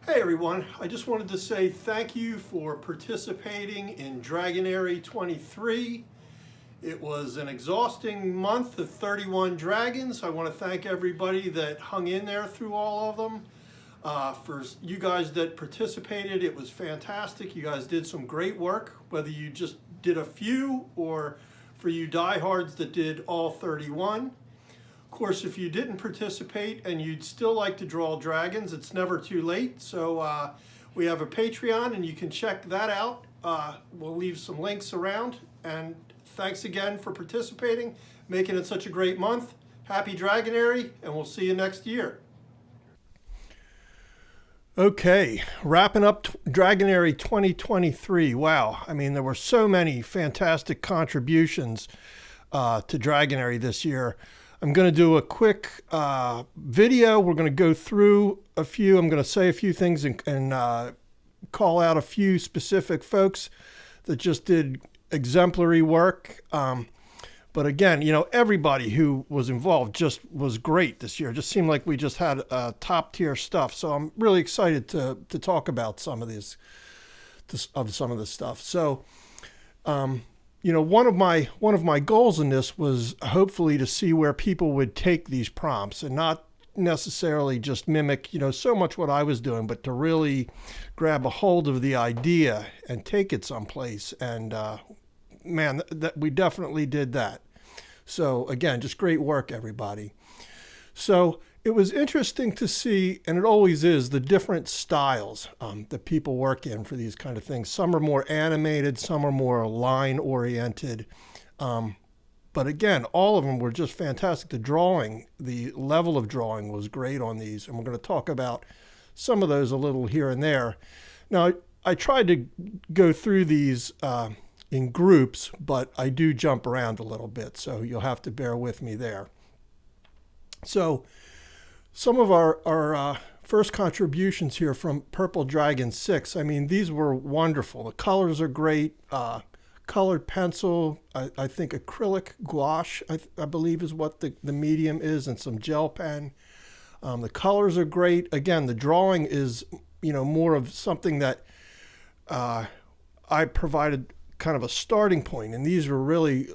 Hey everyone, I just wanted to say thank you for participating in Dragonary 23. It was an exhausting month of 31 dragons. I want to thank everybody that hung in there through all of them. For you guys that participated, it was fantastic. You guys did some great work, whether you just did a few or for you diehards that did all 31. Of course, if you didn't participate and you'd still like to draw dragons, it's never too late. So we have a Patreon and you can check that out. We'll leave some links around. And thanks again for participating, making it such a great month. Happy Dragonary, and we'll see you next year. Okay, wrapping up Dragonary 2023. Wow, I mean, there were so many fantastic contributions to Dragonary this year. I'm going to do a quick video. We're going to go through a few. I'm going to say a few things and call out a few specific folks that just did exemplary work. But again, you know, everybody who was involved just was great this year. It just seemed like we just had top tier stuff. So I'm really excited to talk about some of this stuff. So, you know, one of my goals in this was hopefully to see where people would take these prompts and not necessarily just mimic, you know, so much what I was doing, but to really grab a hold of the idea and take it someplace. And man, that we definitely did that. So again, just great work, everybody. So it was interesting to see, and it always is, the different styles that people work in for these kind of things. Some are more animated, some are more line-oriented. But again, all of them were just fantastic. The level of drawing was great on these, and we're going to talk about some of those a little here and there. Now, I tried to go through these in groups, but I do jump around a little bit, so you'll have to bear with me there. So, some of our first contributions here from Purple Dragon 6, I mean, these were wonderful. The colors are great. Colored pencil, I think acrylic gouache, I believe is what the medium is, and some gel pen. The colors are great. Again, the drawing is, you know, more of something that I provided kind of a starting point, and these were really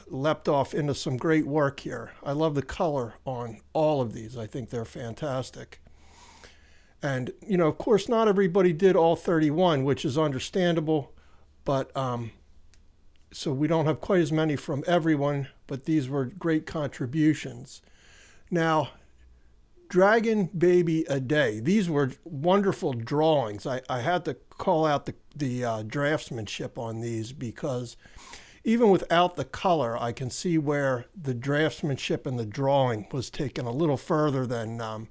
leapt off into some great work here. I love the color on all of these. I think they're fantastic. And, you know, of course, not everybody did all 31, which is understandable, but so we don't have quite as many from everyone, but these were great contributions. Now, Dragon Baby a Day. These were wonderful drawings. I had to call out the draftsmanship on these because even without the color, I can see where the draftsmanship and the drawing was taken a little further than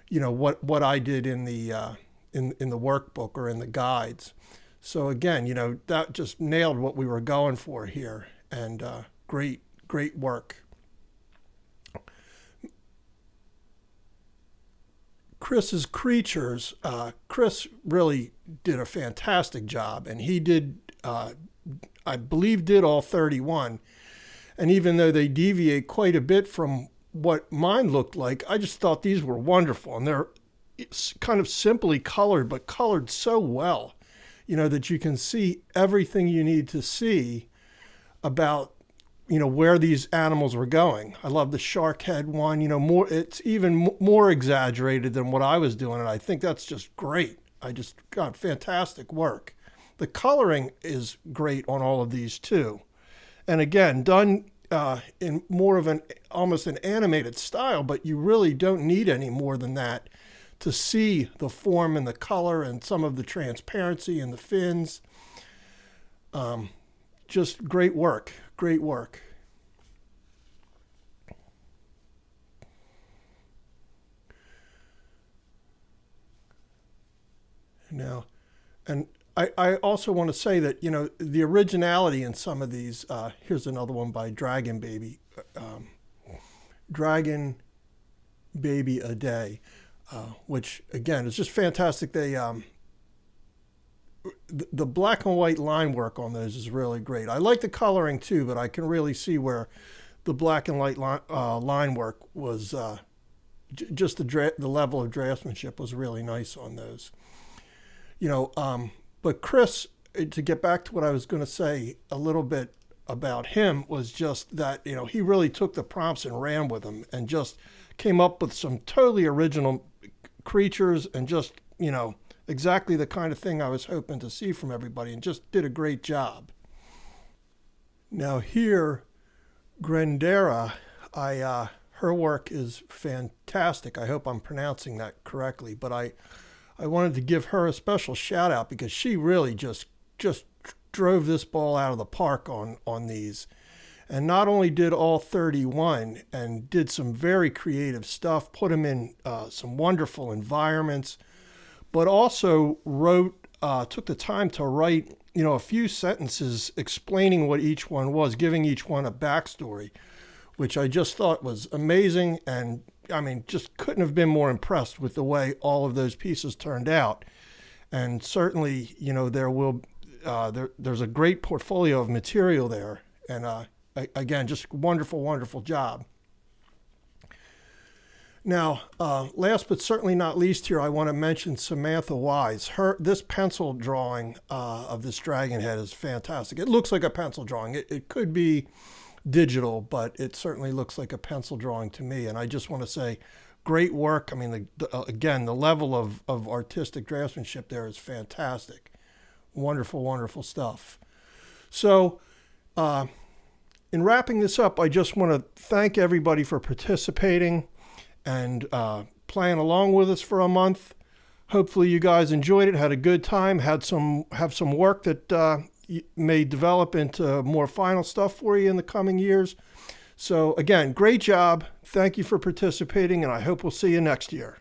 you know what I did in the workbook or in the guides. So again, you know, that just nailed what we were going for here, and great work. Chris's creatures, Chris really did a fantastic job, and he did, I believe, did all 31. And even though they deviate quite a bit from what mine looked like, I just thought these were wonderful. And they're kind of simply colored, but colored so well, you know, that you can see everything you need to see about, you know, where these animals were going. I love the shark head one, you know, it's even more exaggerated than what I was doing. And I think that's just great. I just got fantastic work. The coloring is great on all of these too. And again, done in more of almost an animated style, but you really don't need any more than that to see the form and the color and some of the transparency in the fins. Just great work. Great work. Now, and I also want to say that, you know, the originality in some of these, here's another one by Dragon Baby. Dragon Baby a Day, which again is just fantastic. They the black and white line work on those is really great. I like the coloring too, but I can really see where the black and white line work was just the level of draftsmanship was really nice on those. But Chris, to get back to what I was going to say a little bit about him, was just that, he really took the prompts and ran with them and just came up with some totally original creatures and just, exactly the kind of thing I was hoping to see from everybody, and just did a great job. Now here, Grandera, her work is fantastic. I hope I'm pronouncing that correctly, but I wanted to give her a special shout out because she really just drove this ball out of the park on these. And not only did all 31 and did some very creative stuff, put them in some wonderful environments, but also took the time to write, a few sentences explaining what each one was, giving each one a backstory, which I just thought was amazing. And just couldn't have been more impressed with the way all of those pieces turned out. And certainly, there's a great portfolio of material there. And again, just wonderful, wonderful job. Now, last but certainly not least here, I want to mention Samantha Wise. This pencil drawing of this dragon head is fantastic. It looks like a pencil drawing. It could be digital, but it certainly looks like a pencil drawing to me. And I just want to say, great work. Again, the level of artistic draftsmanship there is fantastic. Wonderful, wonderful stuff. So, in wrapping this up, I just want to thank everybody for participating and playing along with us for a month. Hopefully you guys enjoyed it, had a good time, have some work that may develop into more final stuff for you in the coming years. So again, great job. Thank you for participating, and I hope we'll see you next year.